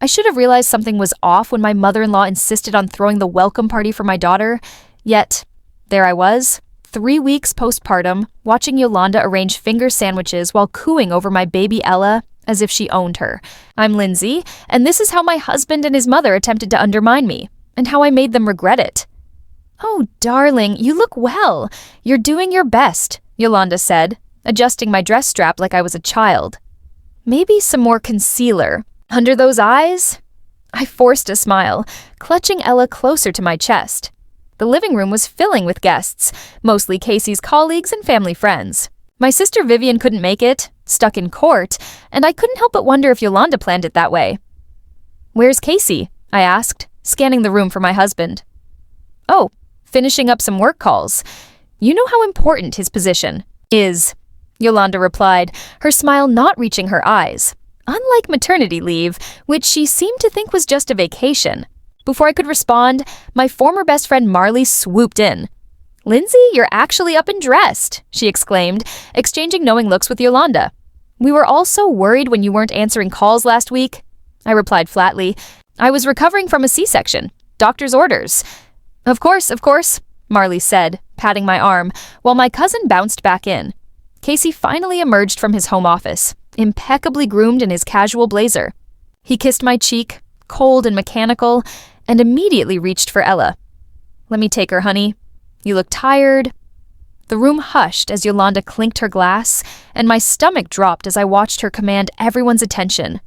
I should have realized something was off when my mother-in-law insisted on throwing the welcome party for my daughter. Yet, there I was, 3 weeks postpartum, watching Yolanda arrange finger sandwiches while cooing over my baby Ella as if she owned her. I'm Lindsay, and this is how my husband and his mother attempted to undermine me, and how I made them regret it. "Oh, darling, you look well. You're doing your best," Yolanda said, adjusting my dress strap like I was a child. "Maybe some more concealer. Under those eyes?" I forced a smile, clutching Ella closer to my chest. The living room was filling with guests, mostly Casey's colleagues and family friends. My sister Vivian couldn't make it, stuck in court, and I couldn't help but wonder if Yolanda planned it that way. "Where's Casey?" I asked, scanning the room for my husband. "Oh, finishing up some work calls. You know how important his position is," Yolanda replied, her smile not reaching her eyes. Unlike maternity leave, which she seemed to think was just a vacation. Before I could respond, my former best friend Marley swooped in. "Lindsay, you're actually up and dressed," she exclaimed, exchanging knowing looks with Yolanda. "We were all so worried when you weren't answering calls last week." I replied flatly, "I was recovering from a C-section. Doctor's orders." Of course," Marley said, patting my arm, while my cousin bounced back in. Casey finally emerged from his home office, impeccably groomed in his casual blazer. He kissed my cheek, cold and mechanical, and immediately reached for Ella. "Let me take her, honey. You look tired." The room hushed as Yolanda clinked her glass, and my stomach dropped as I watched her command everyone's attention.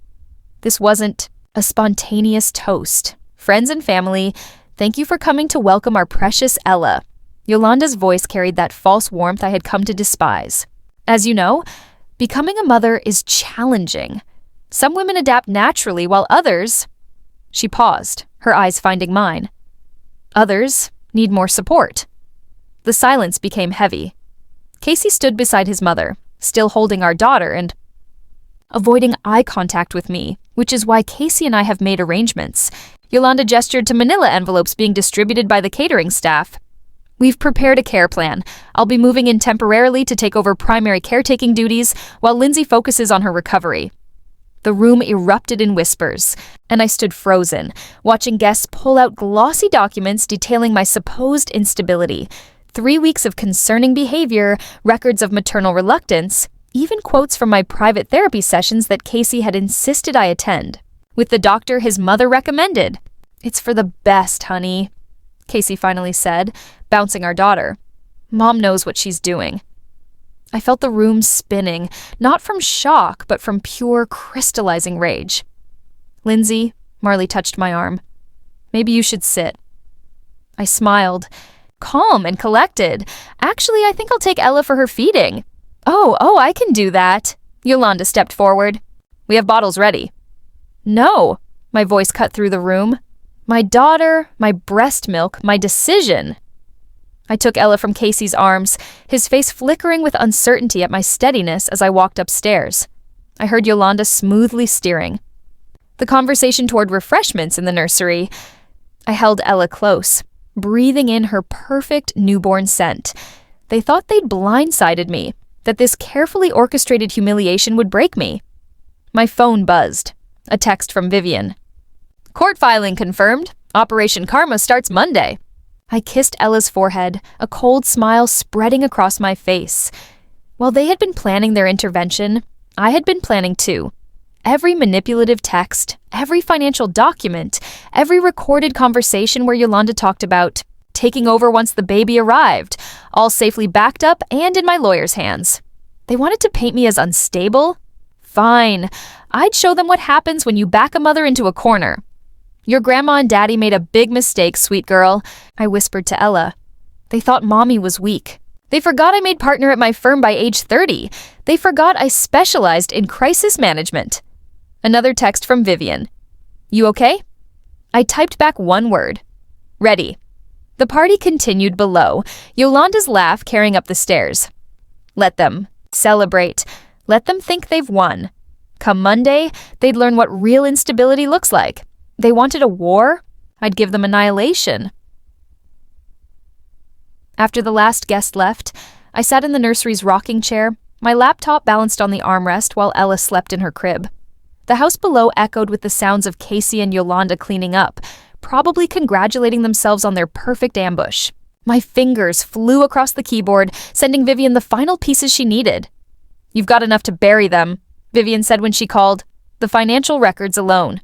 This wasn't a spontaneous toast. "Friends and family, thank you for coming to welcome our precious Ella." Yolanda's voice carried that false warmth I had come to despise. As you know, becoming a mother is challenging. Some women adapt naturally while others— She paused, her eyes finding mine. "Others need more support." The silence became heavy. Casey stood beside his mother, still holding our daughter and avoiding eye contact with me, which is why Casey and I have made arrangements. Yolanda gestured to manila envelopes being distributed by the catering staff. "We've prepared a care plan. I'll be moving in temporarily to take over primary caretaking duties while Lindsay focuses on her recovery." The room erupted in whispers, and I stood frozen, watching guests pull out glossy documents detailing my supposed instability. 3 weeks of concerning behavior, records of maternal reluctance, even quotes from my private therapy sessions that Casey had insisted I attend. With the doctor his mother recommended. "It's for the best, honey," Casey finally said, bouncing our daughter. "Mom knows what she's doing." I felt the room spinning, not from shock, but from pure, crystallizing rage. "Lindsay," Marley touched my arm. "Maybe you should sit." I smiled, calm and collected. "Actually, I think I'll take Ella for her feeding." Oh, I can do that." Yolanda stepped forward. "We have bottles ready." "No," my voice cut through the room. "My daughter, my breast milk, my decision." I took Ella from Casey's arms, his face flickering with uncertainty at my steadiness as I walked upstairs. I heard Yolanda smoothly steering. The conversation toward refreshments in the nursery. I held Ella close, breathing in her perfect newborn scent. They thought they'd blindsided me, that this carefully orchestrated humiliation would break me. My phone buzzed. A text from Vivian. "Court filing confirmed. Operation Karma starts Monday." I kissed Ella's forehead, a cold smile spreading across my face. While they had been planning their intervention, I had been planning too. Every manipulative text, every financial document, every recorded conversation where Yolanda talked about taking over once the baby arrived, all safely backed up and in my lawyer's hands. They wanted to paint me as unstable? Fine. I'd show them what happens when you back a mother into a corner. "Your grandma and daddy made a big mistake, sweet girl," I whispered to Ella. "They thought mommy was weak. They forgot I made partner at my firm by age 30. They forgot I specialized in crisis management." Another text from Vivian. "You okay?" I typed back one word. "Ready." The party continued below, Yolanda's laugh carrying up the stairs. Let them celebrate. Let them think they've won. Come Monday, they'd learn what real instability looks like. They wanted a war? I'd give them annihilation. After the last guest left, I sat in the nursery's rocking chair, my laptop balanced on the armrest while Ella slept in her crib. The house below echoed with the sounds of Casey and Yolanda cleaning up, probably congratulating themselves on their perfect ambush. My fingers flew across the keyboard, sending Vivian the final pieces she needed. "You've got enough to bury them," Vivian said when she called. "The financial records alone."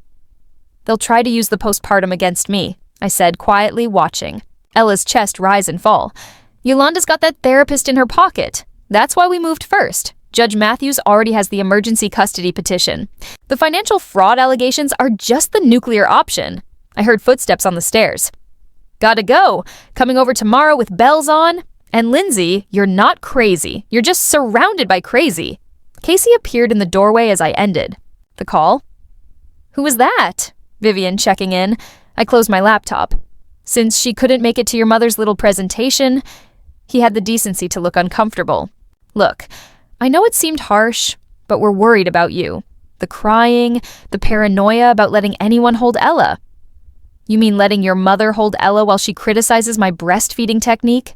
"They'll try to use the postpartum against me," I said, quietly watching Ella's chest rise and fall. "Yolanda's got that therapist in her pocket. That's why we moved first. Judge Matthews already has the emergency custody petition. The financial fraud allegations are just the nuclear option." I heard footsteps on the stairs. "Gotta go. Coming over tomorrow with bells on. And Lindsay, you're not crazy. You're just surrounded by crazy." Casey appeared in the doorway as I ended the call. "Who was that?" Vivian checking in. I closed my laptop. "Since she couldn't make it to your mother's little presentation," he had the decency to look uncomfortable. "Look, I know it seemed harsh, but we're worried about you. The crying, the paranoia about letting anyone hold Ella." "You mean letting your mother hold Ella while she criticizes my breastfeeding technique?"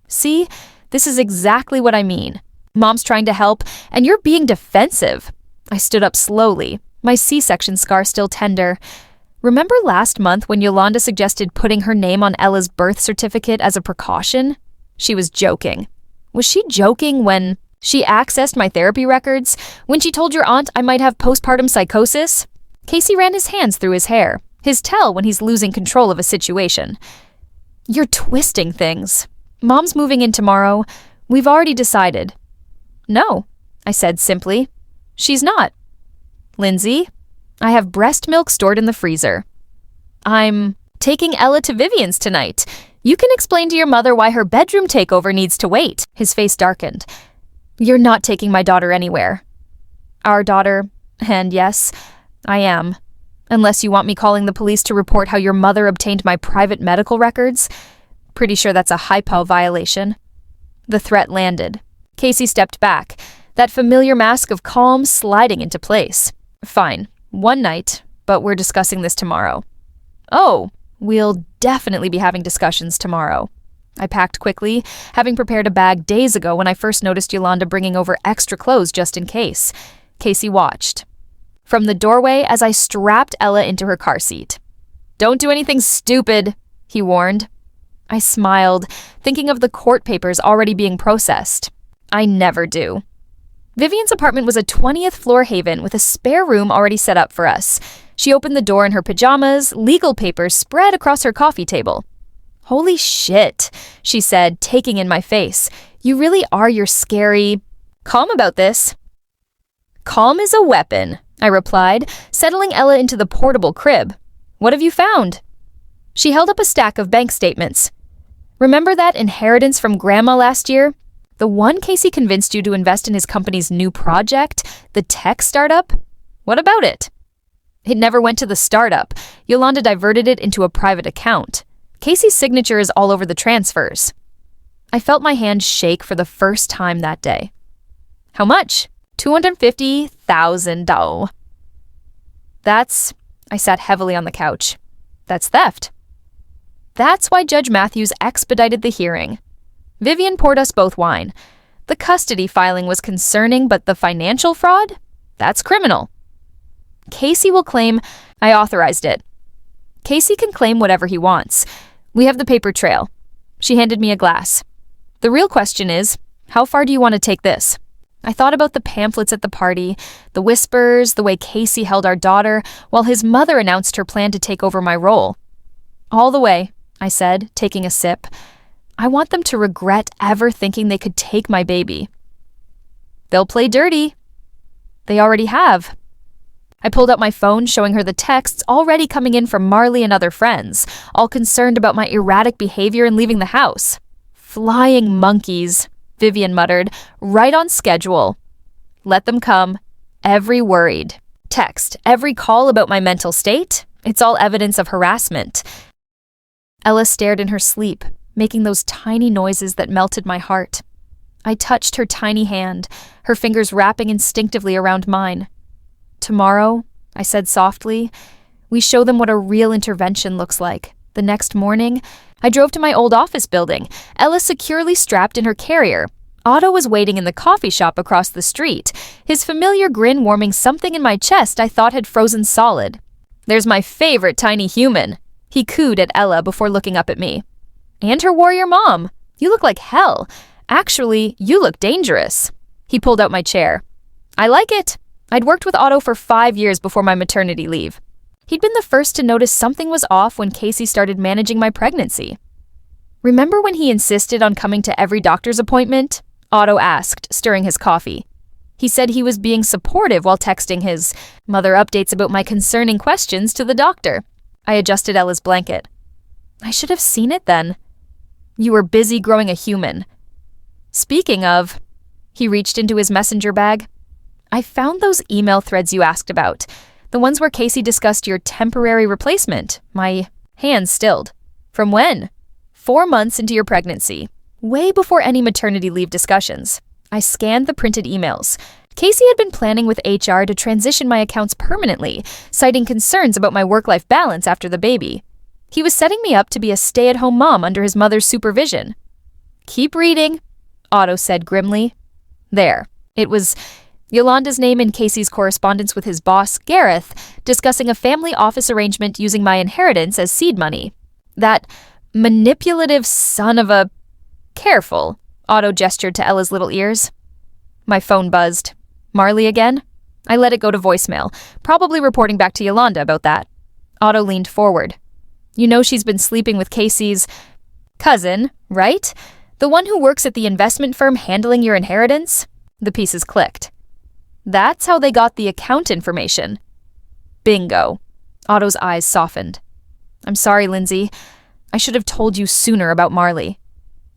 "See, this is exactly what I mean. Mom's trying to help, and you're being defensive." I stood up slowly, my C-section scar still tender. "Remember last month when Yolanda suggested putting her name on Ella's birth certificate as a precaution?" She was joking. Was she joking when she accessed my therapy records? When she told your aunt I might have postpartum psychosis? Casey ran his hands through his hair, his tell when he's losing control of a situation. "You're twisting things. Mom's moving in tomorrow. We've already decided." "No," I said simply. "She's not." "Lindsay, I have breast milk stored in the freezer." "I'm taking Ella to Vivian's tonight. You can explain to your mother why her bedroom takeover needs to wait." His face darkened. "You're not taking my daughter anywhere." "Our daughter, and yes, I am. Unless you want me calling the police to report how your mother obtained my private medical records. Pretty sure that's a hypo violation." The threat landed. Casey stepped back, that familiar mask of calm sliding into place. "Fine, one night, but we're discussing this tomorrow." "Oh, we'll definitely be having discussions tomorrow." I packed quickly, having prepared a bag days ago when I first noticed Yolanda bringing over extra clothes just in case. Casey watched from the doorway as I strapped Ella into her car seat. "Don't do anything stupid," he warned. I smiled, thinking of the court papers already being processed. I never do. Vivian's apartment was a 20th floor haven with a spare room already set up for us. She opened the door in her pajamas, legal papers spread across her coffee table. "Holy shit," she said, taking in my face. "You really are your scary... Calm about this." "Calm is a weapon," I replied, settling Ella into the portable crib. "What have you found?" She held up a stack of bank statements. "Remember that inheritance from Grandma last year? The one Casey convinced you to invest in his company's new project, the tech startup? What about it?" "It never went to the startup. Yolanda diverted it into a private account. Casey's signature is all over the transfers." I felt my hand shake for the first time that day. "How much?" $250,000. That's... I sat heavily on the couch. "That's theft." That's why Judge Matthews expedited the hearing. Vivian poured us both wine. The custody filing was concerning, but the financial fraud? That's criminal. Casey will claim I authorized it. Casey can claim whatever he wants. We have the paper trail. She handed me a glass. The real question is, how far do you want to take this? I thought about the pamphlets at the party, the whispers, the way Casey held our daughter, while his mother announced her plan to take over my role. "All the way," I said, taking a sip. "I want them to regret ever thinking they could take my baby." "They'll play dirty." "They already have." I pulled out my phone, showing her the texts already coming in from Marley and other friends, all concerned about my erratic behavior and leaving the house. "Flying monkeys," Vivian muttered, "right on schedule. Let them come. Every worried text, every call about my mental state. It's all evidence of harassment." Ella stared in her sleep, making those tiny noises that melted my heart. I touched her tiny hand, her fingers wrapping instinctively around mine. "Tomorrow," I said softly, "we show them what a real intervention looks like." The next morning, I drove to my old office building, Ella securely strapped in her carrier. Otto was waiting in the coffee shop across the street, his familiar grin warming something in my chest I thought had frozen solid. "There's my favorite tiny human," he cooed at Ella before looking up at me. "And her warrior mom. You look like hell. Actually, you look dangerous." He pulled out my chair. "I like it. I'd worked with Otto for 5 years before my maternity leave. He'd been the first to notice something was off when Casey started managing my pregnancy." "Remember when he insisted on coming to every doctor's appointment?" Otto asked, stirring his coffee. He said he was being supportive while texting his mother updates about my concerning questions to the doctor. I adjusted Ella's blanket. "I should have seen it then." "You were busy growing a human." "Speaking of," he reached into his messenger bag. "I found those email threads you asked about, the ones where Casey discussed your temporary replacement." My hands stilled. "From when?" 4 months into your pregnancy, way before any maternity leave discussions. I scanned the printed emails. Casey had been planning with HR to transition my accounts permanently, citing concerns about my work-life balance after the baby. He was setting me up to be a stay-at-home mom under his mother's supervision. "Keep reading," Otto said grimly. There. It was Yolanda's name in Casey's correspondence with his boss, Gareth, discussing a family office arrangement using my inheritance as seed money. That manipulative son of a... Careful, Otto gestured to Ella's little ears. My phone buzzed. Marley again? I let it go to voicemail, probably reporting back to Yolanda about that. Otto leaned forward. "You know she's been sleeping with Casey's cousin, right? The one who works at the investment firm handling your inheritance?" The pieces clicked. "That's how they got the account information." Bingo. Otto's eyes softened. "I'm sorry, Lindsay. I should have told you sooner about Marley."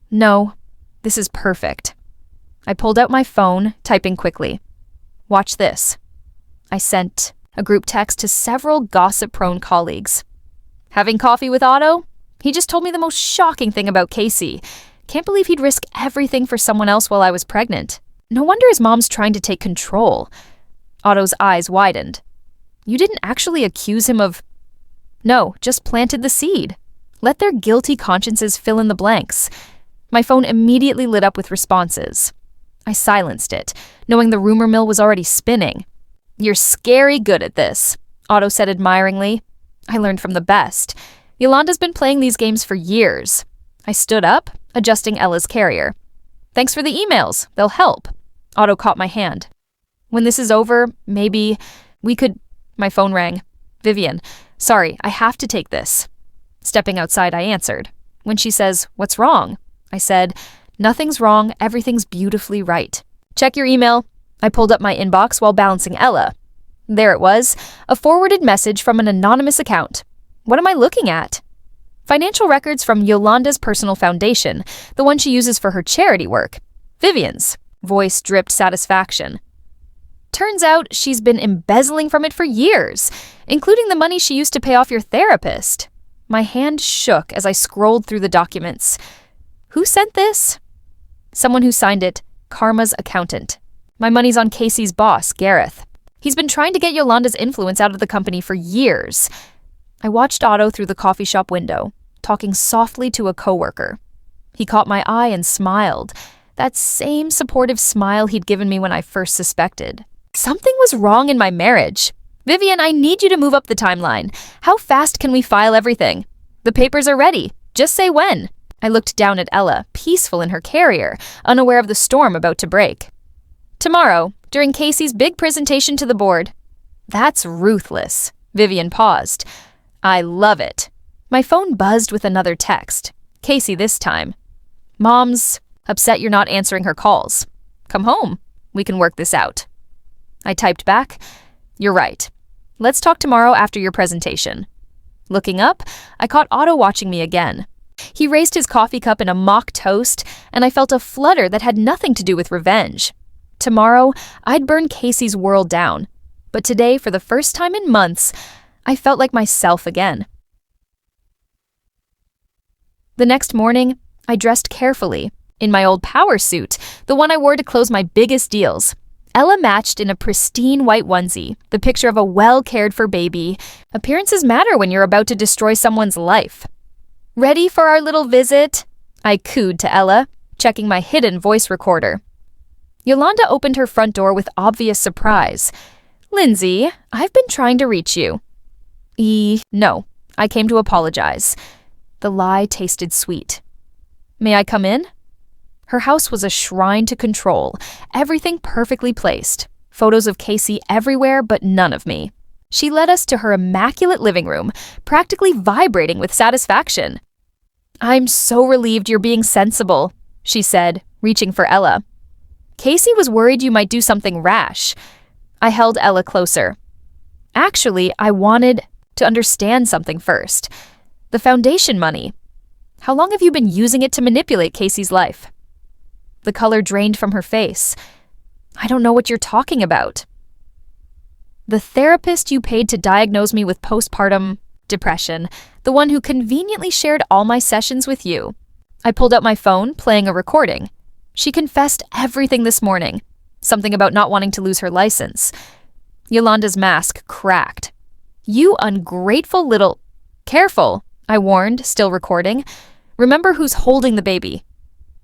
"No, this is perfect." I pulled out my phone, typing quickly. "Watch this." I sent a group text to several gossip-prone colleagues. "Having coffee with Otto? He just told me the most shocking thing about Casey. Can't believe he'd risk everything for someone else while I was pregnant. No wonder his mom's trying to take control." Otto's eyes widened. "You didn't actually accuse him of..." "No, just planted the seed. Let their guilty consciences fill in the blanks." My phone immediately lit up with responses. I silenced it, knowing the rumor mill was already spinning. "You're scary good at this," Otto said admiringly. "I learned from the best. Yolanda's been playing these games for years." I stood up, adjusting Ella's carrier. "Thanks for the emails. They'll help." Otto caught my hand. "When this is over, maybe we could..." My phone rang. "Vivian, sorry, I have to take this." Stepping outside, I answered. When she says, "What's wrong?" I said, "Nothing's wrong. Everything's beautifully right." "Check your email." I pulled up my inbox while balancing Ella. There it was, a forwarded message from an anonymous account. What am I looking at? Financial records from Yolanda's personal foundation, the one she uses for her charity work. Vivian's voice dripped satisfaction. Turns out she's been embezzling from it for years, including the money she used to pay off your therapist. My hand shook as I scrolled through the documents. Who sent this? Someone who signed it, Karma's accountant. My money's on Casey's boss, Gareth. He's been trying to get Yolanda's influence out of the company for years. I watched Otto through the coffee shop window, talking softly to a coworker. He caught my eye and smiled, that same supportive smile he'd given me when I first suspected. Something was wrong in my marriage. "Vivian, I need you to move up the timeline. How fast can we file everything?" "The papers are ready. Just say when." I looked down at Ella, peaceful in her carrier, unaware of the storm about to break. "Tomorrow, during Casey's big presentation to the board." That's ruthless. Vivian paused. I love it. My phone buzzed with another text. Casey this time. "Mom's upset you're not answering her calls. Come home. We can work this out." I typed back, "You're right. Let's talk tomorrow after your presentation." Looking up, I caught Otto watching me again. He raised his coffee cup in a mock toast, and I felt a flutter that had nothing to do with revenge. Tomorrow, I'd burn Casey's world down. But today, for the first time in months, I felt like myself again. The next morning, I dressed carefully, in my old power suit, the one I wore to close my biggest deals. Ella matched in a pristine white onesie, the picture of a well-cared-for baby. Appearances matter when you're about to destroy someone's life. "Ready for our little visit?" I cooed to Ella. checking my hidden voice recorder. Yolanda opened her front door with obvious surprise. "Lindsay, I've been trying to reach you." No, I came to apologize." The lie tasted sweet. "May I come in?" Her house was a shrine to control, everything perfectly placed. Photos of Casey everywhere, but none of me. She led us to her immaculate living room, practically vibrating with satisfaction. "I'm so relieved you're being sensible," she said, reaching for Ella. "Casey was worried you might do something rash." I held Ella closer. "Actually, I wanted to understand something first. The foundation money. How long have you been using it to manipulate Casey's life?" The color drained from her face. "I don't know what you're talking about." "The therapist you paid to diagnose me with postpartum depression, the one who conveniently shared all my sessions with you." I pulled out my phone, playing a recording. She confessed everything this morning. Something about not wanting to lose her license. Yolanda's mask cracked. "You ungrateful little—" "Careful," I warned, still recording. "Remember who's holding the baby."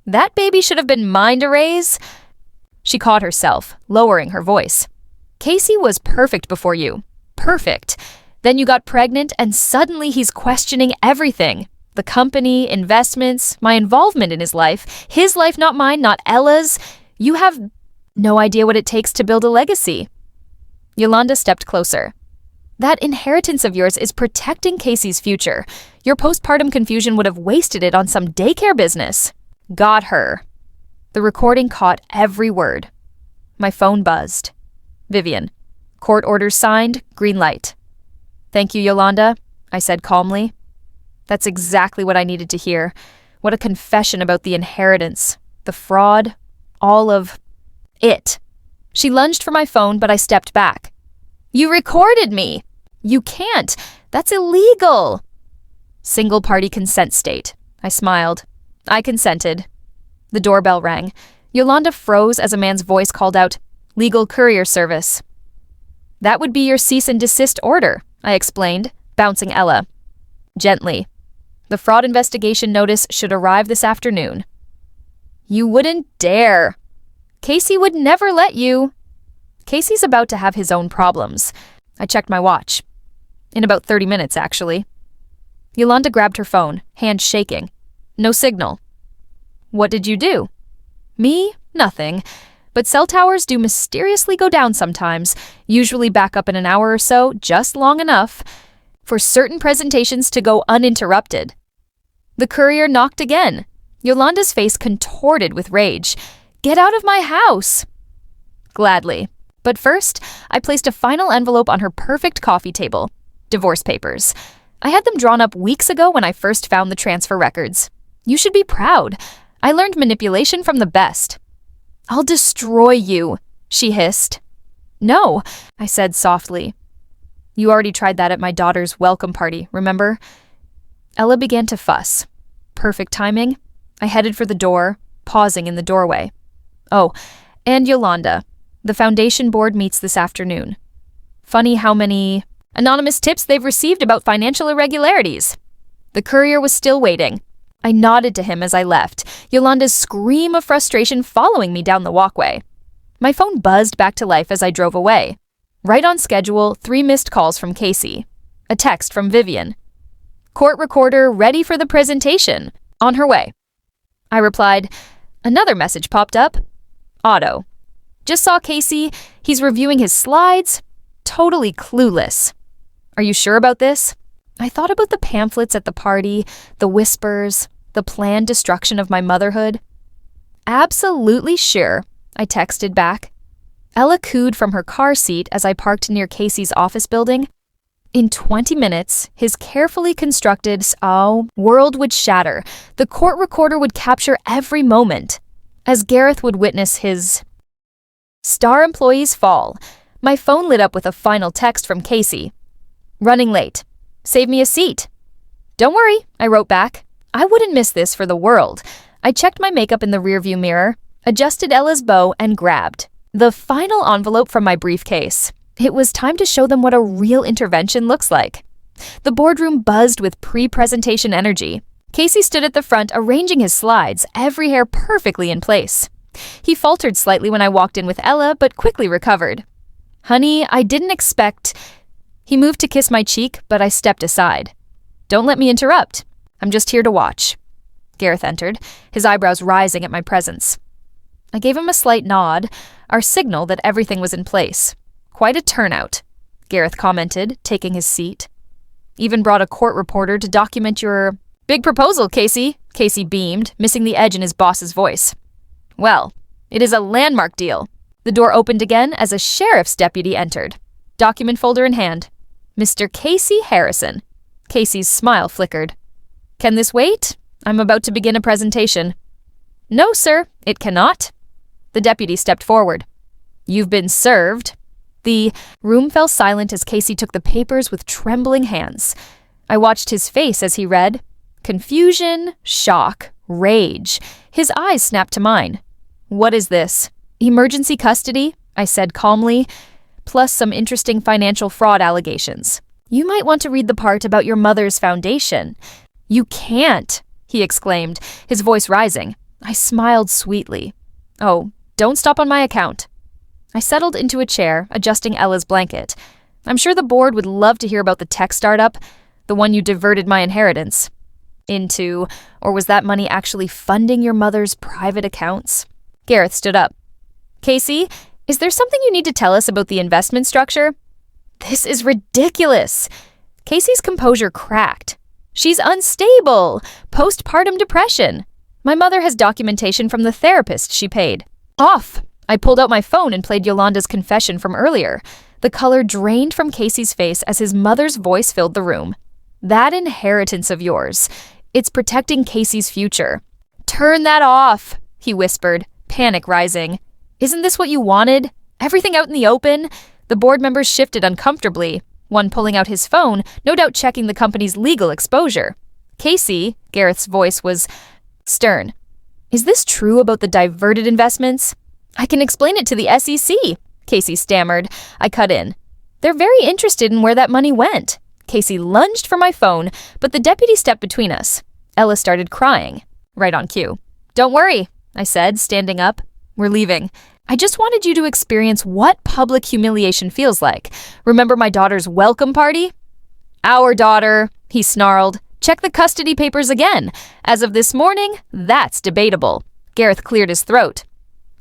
"That baby should have been mine to raise." She caught herself, lowering her voice. "Casey was perfect before you. Perfect. Then you got pregnant and suddenly he's questioning everything. The company, investments, my involvement in his life, not mine, not Ella's. You have no idea what it takes to build a legacy." Yolanda stepped closer. "That inheritance of yours is protecting Casey's future. Your postpartum confusion would have wasted it on some daycare business." Got her. The recording caught every word. My phone buzzed. Vivian. "Court orders signed, green light." "Thank you, Yolanda," I said calmly. That's exactly what I needed to hear. What a confession about the inheritance, the fraud, all of it. She lunged for my phone, but I stepped back. "You recorded me!" "You can't. That's illegal." "Single-party consent state." I smiled. I consented. The doorbell rang. Yolanda froze as a man's voice called out, "Legal courier service." "That would be your cease and desist order," I explained, bouncing Ella. Gently. "The fraud investigation notice should arrive this afternoon." "You wouldn't dare." "Casey would never let you." "Casey's about to have his own problems." I checked my watch. In about 30 minutes, actually. Yolanda grabbed her phone, hand shaking. No signal. "What did you do?" "Me? Nothing. But cell towers do mysteriously go down sometimes, usually back up in an hour or so, just long enough for certain presentations to go uninterrupted." The courier knocked again. Yolanda's face contorted with rage. "Get out of my house!" Gladly. But first, I placed a final envelope on her perfect coffee table. Divorce papers. I had them drawn up weeks ago when I first found the transfer records. You should be proud. I learned manipulation from the best. "I'll destroy you," she hissed. "No," I said softly. "You already tried that at my daughter's welcome party, remember?" Ella began to fuss. Perfect timing. I headed for the door, pausing in the doorway. "Oh, and Yolanda, the foundation board meets this afternoon. Funny how many anonymous tips they've received about financial irregularities." The courier was still waiting. I nodded to him as I left, Yolanda's scream of frustration following me down the walkway. My phone buzzed back to life as I drove away. Right on schedule, 3 missed calls from Casey. A text from Vivian. "Court recorder ready for the presentation. On her way." I replied. Another message popped up. "Auto. Just saw Casey. He's reviewing his slides. Totally clueless. Are you sure about this?" I thought about the pamphlets at the party, the whispers, the planned destruction of my motherhood. "Absolutely sure," I texted back. Ella cooed from her car seat as I parked near Casey's office building. In 20 minutes, his carefully constructed world would shatter. The court recorder would capture every moment, as Gareth would witness his star employee's fall. My phone lit up with a final text from Casey. "Running late. Save me a seat." "Don't worry," I wrote back. I wouldn't miss this for the world. I checked my makeup in the rearview mirror, adjusted Ella's bow, and grabbed the final envelope from my briefcase. It was time to show them what a real intervention looks like. The boardroom buzzed with pre-presentation energy. Casey stood at the front, arranging his slides, every hair perfectly in place. He faltered slightly when I walked in with Ella, but quickly recovered. "Honey, I didn't expect—" He moved to kiss my cheek, but I stepped aside. "Don't let me interrupt. I'm just here to watch." Gareth entered, his eyebrows rising at my presence. I gave him a slight nod, our signal that everything was in place. "Quite a turnout," Gareth commented, taking his seat. "Even brought a court reporter to document your—" "Big proposal, Casey," Casey beamed, missing the edge in his boss's voice. "Well, it is a landmark deal." The door opened again as a sheriff's deputy entered, document folder in hand. "Mr. Casey Harrison." Casey's smile flickered. "Can this wait? I'm about to begin a presentation." "No, sir, it cannot." The deputy stepped forward. "You've been served." The room fell silent as Casey took the papers with trembling hands. I watched his face as he read. Confusion, shock, rage. His eyes snapped to mine. "What is this?" "Emergency custody," I said calmly, "plus some interesting financial fraud allegations. You might want to read the part about your mother's foundation." "You can't," he exclaimed, his voice rising. I smiled sweetly. "Oh, don't stop on my account." I settled into a chair, adjusting Ella's blanket. "I'm sure the board would love to hear about the tech startup, the one you diverted my inheritance into, or was that money actually funding your mother's private accounts?" Gareth stood up. "Casey, is there something you need to tell us about the investment structure?" "This is ridiculous." Casey's composure cracked. "She's unstable. Postpartum depression. My mother has documentation from the therapist she paid." "Off." I pulled out my phone and played Yolanda's confession from earlier. The color drained from Casey's face as his mother's voice filled the room. "That inheritance of yours. It's protecting Casey's future." "Turn that off," he whispered, panic rising. "Isn't this what you wanted? Everything out in the open?" The board members shifted uncomfortably, one pulling out his phone, no doubt checking the company's legal exposure. "Casey," Gareth's voice was stern. "Is this true about the diverted investments?" "I can explain it to the SEC," Casey stammered. I cut in. "They're very interested in where that money went." Casey lunged for my phone, but the deputy stepped between us. Ella started crying. Right on cue. "Don't worry," I said, standing up. "We're leaving. I just wanted you to experience what public humiliation feels like. Remember my daughter's welcome party?" "Our daughter," he snarled. "Check the custody papers again. As of this morning, that's debatable." Gareth cleared his throat.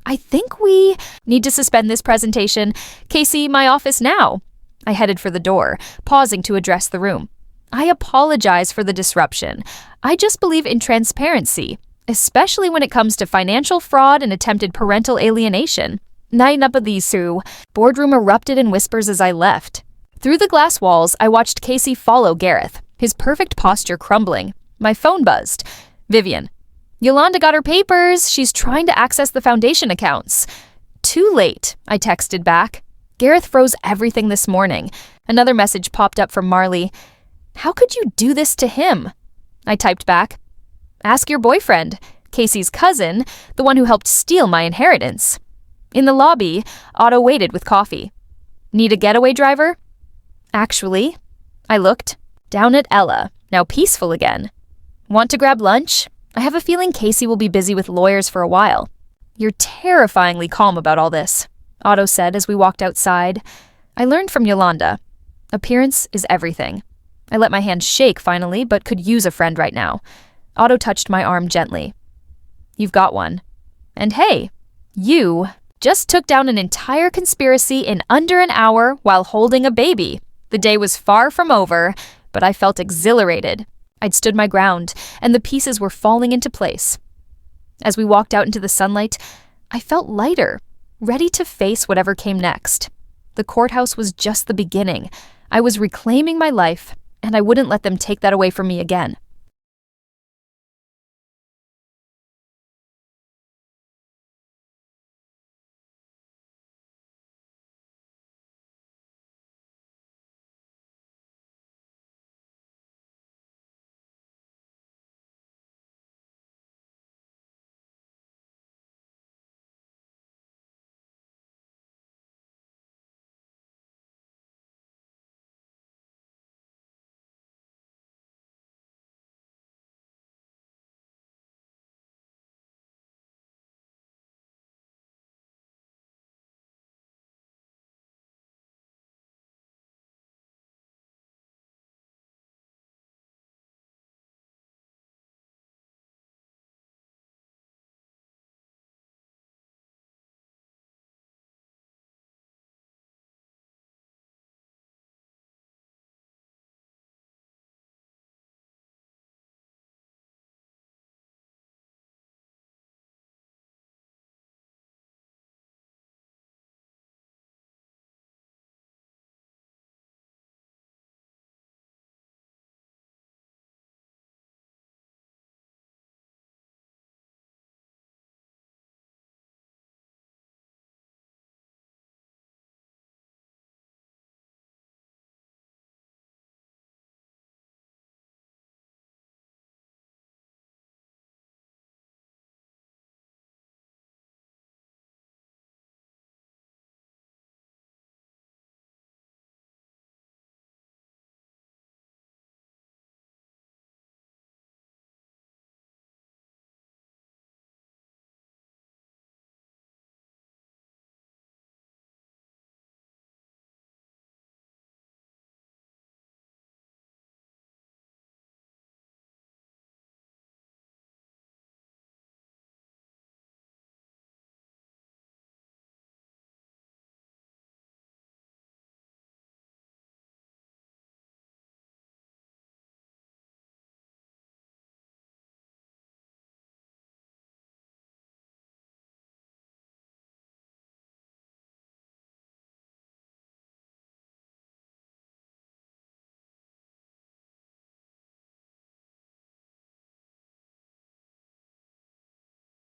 "I think we need to suspend this presentation. Casey, my office now." I headed for the door, pausing to address the room. "I apologize for the disruption. I just believe in transparency, especially when it comes to financial fraud and attempted parental alienation." Nainapadisu. Boardroom erupted in whispers as I left. Through the glass walls, I watched Casey follow Gareth, his perfect posture crumbling. My phone buzzed. Vivian. "Yolanda got her papers. She's trying to access the foundation accounts." "Too late," I texted back. Gareth froze everything this morning. Another message popped up from Marley. "How could you do this to him?" I typed back. "Ask your boyfriend, Casey's cousin, the one who helped steal my inheritance." In the lobby, Otto waited with coffee. "Need a getaway driver?" "Actually." I looked. Down at Ella, now peaceful again. "Want to grab lunch? I have a feeling Casey will be busy with lawyers for a while." "You're terrifyingly calm about all this," Otto said as we walked outside. I learned from Yolanda. Appearance is everything. I let my hand shake finally, but could use a friend right now. Otto touched my arm gently. "You've got one. And hey, you just took down an entire conspiracy in under an hour while holding a baby." The day was far from over, but I felt exhilarated. I'd stood my ground, and the pieces were falling into place. As we walked out into the sunlight, I felt lighter, ready to face whatever came next. The courthouse was just the beginning. I was reclaiming my life, and I wouldn't let them take that away from me again.